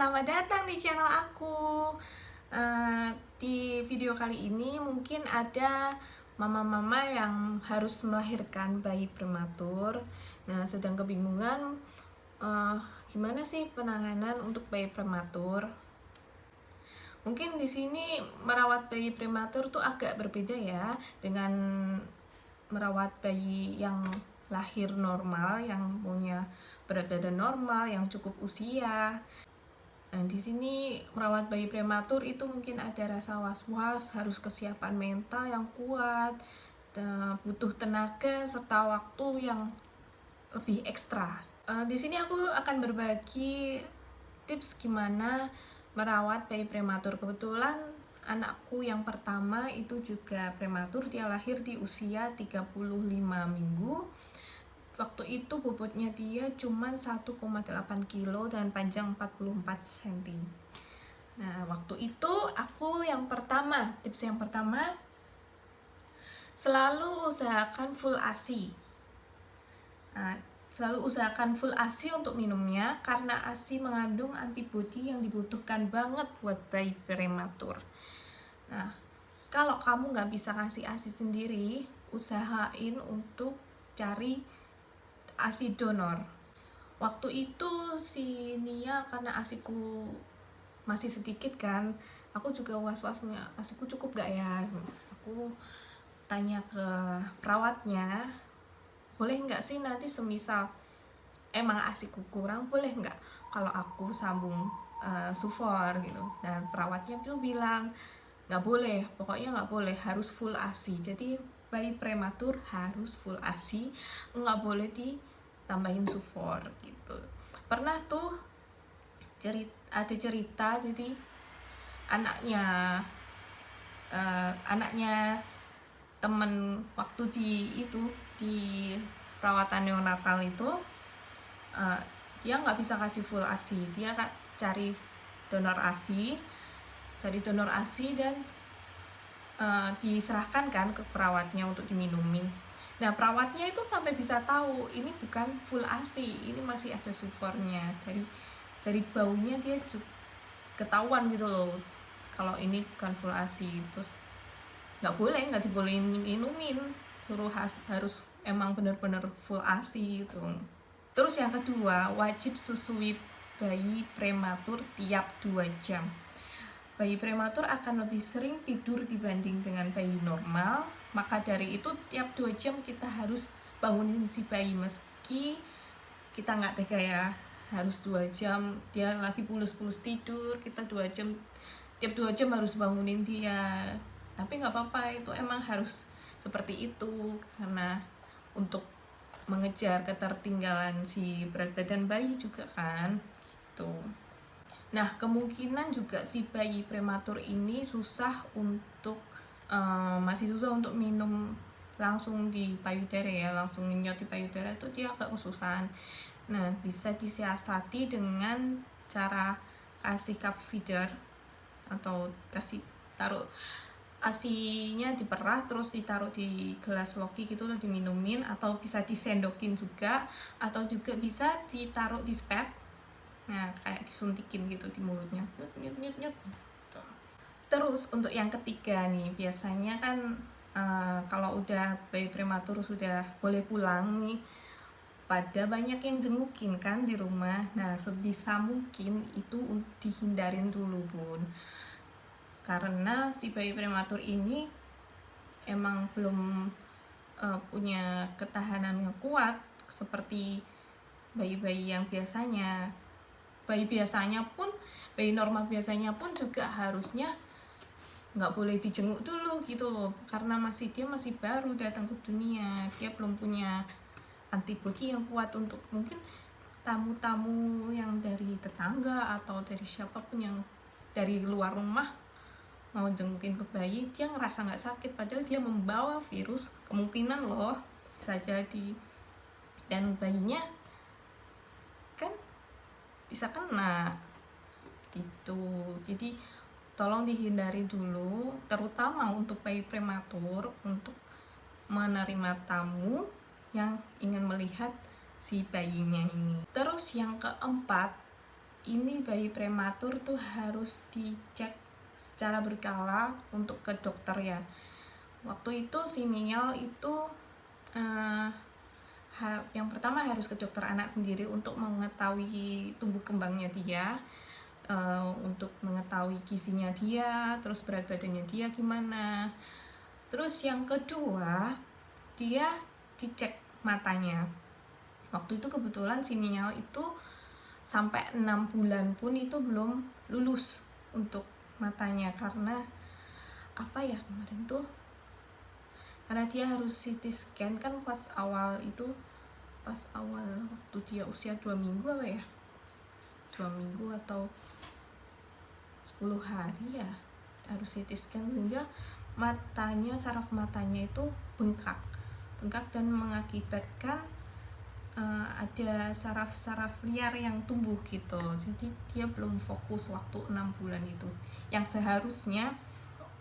selamat datang di channel aku. Di video kali ini mungkin ada mama-mama yang harus melahirkan bayi prematur. Nah, sedang kebingungan gimana sih penanganan untuk bayi prematur. Mungkin di sini merawat bayi prematur tuh agak berbeda ya dengan merawat bayi yang lahir normal, yang punya berat badan normal, yang cukup usia. Nah, di sini merawat bayi prematur itu mungkin ada rasa was-was, harus kesiapan mental yang kuat, butuh tenaga serta waktu yang lebih ekstra. Di sini aku akan berbagi tips gimana merawat bayi prematur. Kebetulan anakku yang pertama itu juga prematur, dia lahir di usia 35 minggu. Waktu itu bobotnya dia cuma 1,8 kilo dan panjang 44 cm. Nah, waktu itu aku tips yang pertama, selalu usahakan full ASI. Selalu usahakan full ASI untuk minumnya, karena ASI mengandung antibodi yang dibutuhkan banget buat bayi prematur. Nah, kalau kamu nggak bisa kasih ASI sendiri, usahain untuk cari ASI donor. Waktu itu si Nia, karena ASIku masih sedikit kan, aku juga was-wasnya, ASIku cukup gak ya. Aku tanya ke perawatnya, boleh nggak sih nanti semisal emang ASIku kurang, boleh nggak kalau aku sambung sufor gitu. Dan perawatnya tuh bilang nggak boleh, pokoknya nggak boleh, harus full ASI. Jadi bayi prematur harus full ASI, nggak boleh ditambahin sufor gitu. Pernah tuh ada cerita, jadi anaknya temen waktu di perawatan neonatal itu, dia nggak bisa kasih full ASI, dia cari donor ASI dan diserahkan kan ke perawatnya untuk diminumin. Nah, perawatnya itu sampai bisa tahu ini bukan full ASI, ini masih ada sufornya. Dari baunya dia ketahuan gitu loh kalau ini bukan full ASI. Terus nggak dibolehin minumin, suruh harus emang bener-bener full ASI gitu. Terus yang kedua, wajib susui bayi prematur tiap 2 jam. Bayi prematur akan lebih sering tidur dibanding dengan bayi normal, maka dari itu tiap 2 jam kita harus bangunin si bayi. Meski kita nggak tega ya, harus 2 jam, dia lagi pulus-pulus tidur, kita tiap 2 jam harus bangunin dia. Tapi nggak apa-apa, itu emang harus seperti itu, karena untuk mengejar ketertinggalan si berat badan bayi juga kan gitu. Nah, kemungkinan juga si bayi prematur ini masih susah untuk minum langsung di payudara ya, langsung ngenyot di payudara itu dia agak kesusahan. Nah, bisa disiasati dengan cara kasih cup feeder atau kasih taruh ASInya diperah terus ditaruh di gelas loki gitu loh, diminumin, atau bisa disendokin juga, atau juga bisa ditaruh di spet. Nah, kayak disuntikin gitu di mulutnya, nyut. Terus untuk yang ketiga nih, biasanya kan kalau udah bayi prematur sudah boleh pulang nih, pada banyak yang jengukin kan di rumah. Nah, sebisa mungkin itu dihindarin dulu bun, karena si bayi prematur ini emang belum punya ketahanan yang kuat seperti bayi-bayi yang biasanya. Bayi normal biasanya pun juga harusnya nggak boleh dijenguk dulu gitu loh, karena dia masih baru datang ke dunia, dia belum punya antibodi yang kuat untuk mungkin tamu-tamu yang dari tetangga atau dari siapapun yang dari luar rumah mau jengukin ke bayi, dia ngerasa nggak sakit padahal dia membawa virus, kemungkinan loh bisa jadi, dan bayinya kan bisa kena gitu. Jadi tolong dihindari dulu, terutama untuk bayi prematur, untuk menerima tamu yang ingin melihat si bayinya ini. Terus yang keempat, ini bayi prematur tuh harus dicek secara berkala untuk ke dokter ya. Waktu itu Sinial itu yang pertama harus ke dokter anak sendiri untuk mengetahui tumbuh kembangnya dia, untuk mengetahui gizinya dia, terus berat badannya dia gimana. Terus yang kedua, dia dicek matanya. Waktu itu kebetulan Sinial itu sampai 6 bulan pun itu belum lulus untuk matanya, karena apa ya kemarin tuh, karena dia harus CT scan kan pas awal waktu dia usia 2 minggu apa ya, 2 minggu atau 10 hari ya, harus CT scan sehingga matanya, saraf matanya itu bengkak dan mengakibatkan ada saraf-saraf liar yang tumbuh gitu. Jadi dia belum fokus waktu 6 bulan itu, yang seharusnya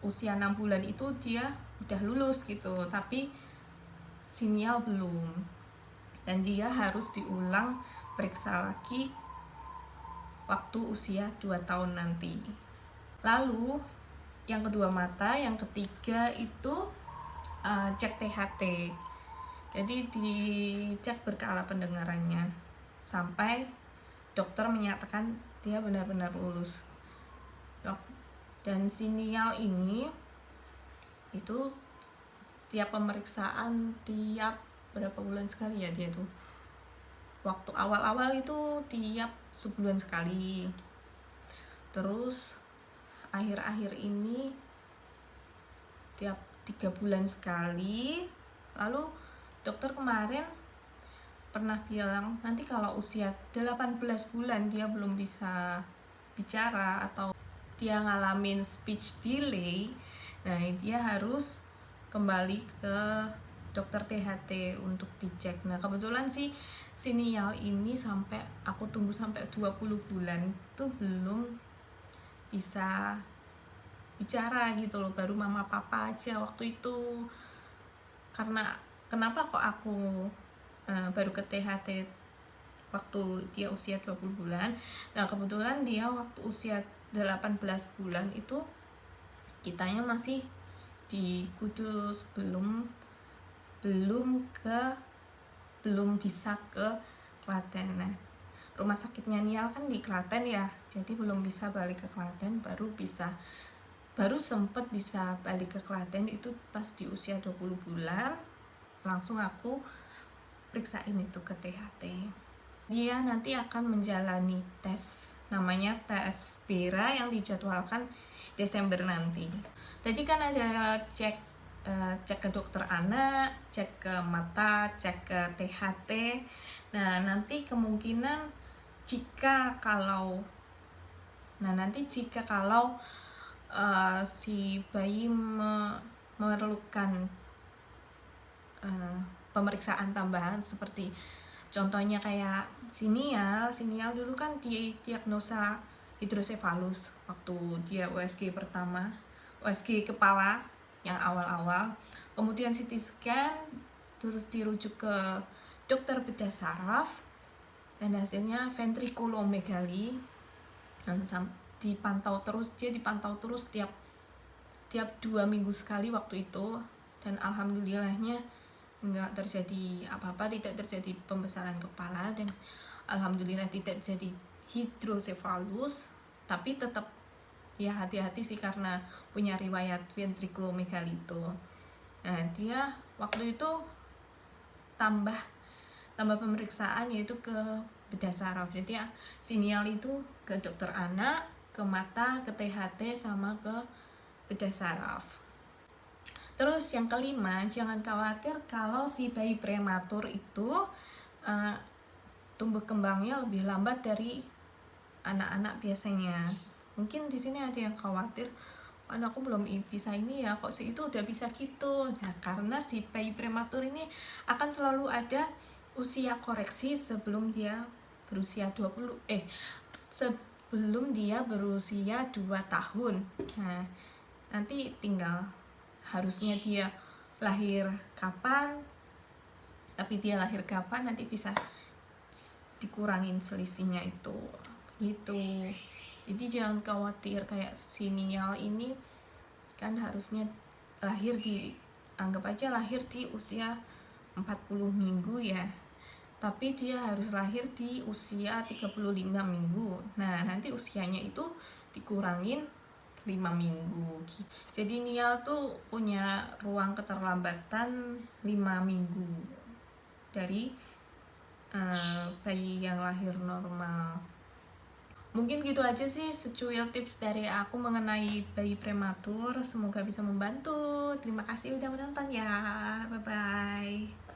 usia 6 bulan itu dia udah lulus gitu, tapi Sinial belum, dan dia harus diulang periksa lagi waktu usia 2 tahun nanti. Lalu yang kedua mata, yang ketiga itu cek THT. Jadi dicek berkala pendengarannya sampai dokter menyatakan dia benar-benar lulus. Dan Sinial ini itu tiap pemeriksaan tiap berapa bulan sekali ya dia tuh. Waktu awal-awal itu tiap sebulan sekali. Terus akhir-akhir ini tiap 3 bulan sekali. Lalu dokter kemarin pernah bilang nanti kalau usia 18 bulan dia belum bisa bicara atau dia ngalamin speech delay, nah dia harus kembali ke dokter THT untuk dicek. Nah kebetulan sih Sinial ini sampai aku tunggu sampai 20 bulan tuh belum bisa bicara gitu loh, baru mama papa aja waktu itu. Karena kenapa kok aku baru ke THT waktu dia usia 20 bulan. Nah kebetulan dia waktu usia 18 bulan itu kitanya masih di Kudus, belum bisa ke Klaten. Nah rumah sakitnya Nial kan di Klaten ya, jadi belum bisa balik ke Klaten, baru sempet bisa balik ke Klaten itu pas di usia 20 bulan. Langsung aku periksain itu ke THT. Dia nanti akan menjalani tes, namanya tes Bera yang dijadwalkan Desember nanti. Tadi kan ada cek ke dokter anak, cek ke mata, cek ke THT. Nah nanti kemungkinan jika kalau si bayi memerlukan pemeriksaan tambahan, seperti contohnya kayak Sinial dulu kan diagnosa hidrosefalus waktu dia USG pertama, USG kepala yang awal-awal, kemudian CT scan, terus dirujuk ke dokter bedah saraf dan hasilnya ventrikulomegali, dan dipantau terus tiap 2 minggu sekali waktu itu, dan alhamdulillahnya nggak terjadi apa-apa, tidak terjadi pembesaran kepala, dan alhamdulillah tidak terjadi hidrosefalus. Tapi tetap ya hati-hati sih karena punya riwayat ventrikulomegali itu. Nah dia waktu itu tambah pemeriksaan yaitu ke bedah saraf. Jadi ya, Sinial itu ke dokter anak, ke mata, ke THT, sama ke bedah saraf. Terus yang kelima, jangan khawatir kalau si bayi prematur itu tumbuh kembangnya lebih lambat dari anak-anak biasanya. Mungkin di sini ada yang khawatir, anakku belum bisa ini ya, kok si itu udah bisa gitu. Nah, karena si bayi prematur ini akan selalu ada usia koreksi sebelum dia berusia 2 tahun. Nah, nanti tinggal harusnya dia lahir kapan, tapi dia lahir kapan nanti bisa dikurangin selisihnya itu gitu. Jadi jangan khawatir, kayak si Nial ini kan harusnya anggap aja lahir di usia 40 minggu ya, tapi dia harus lahir di usia 35 minggu. Nah, nanti usianya itu dikurangin 5 minggu gitu. Jadi Nial tuh punya ruang keterlambatan 5 minggu dari bayi yang lahir normal. Mungkin gitu aja sih secuil tips dari aku mengenai bayi prematur. Semoga bisa membantu. Terima kasih udah menonton ya. Bye bye.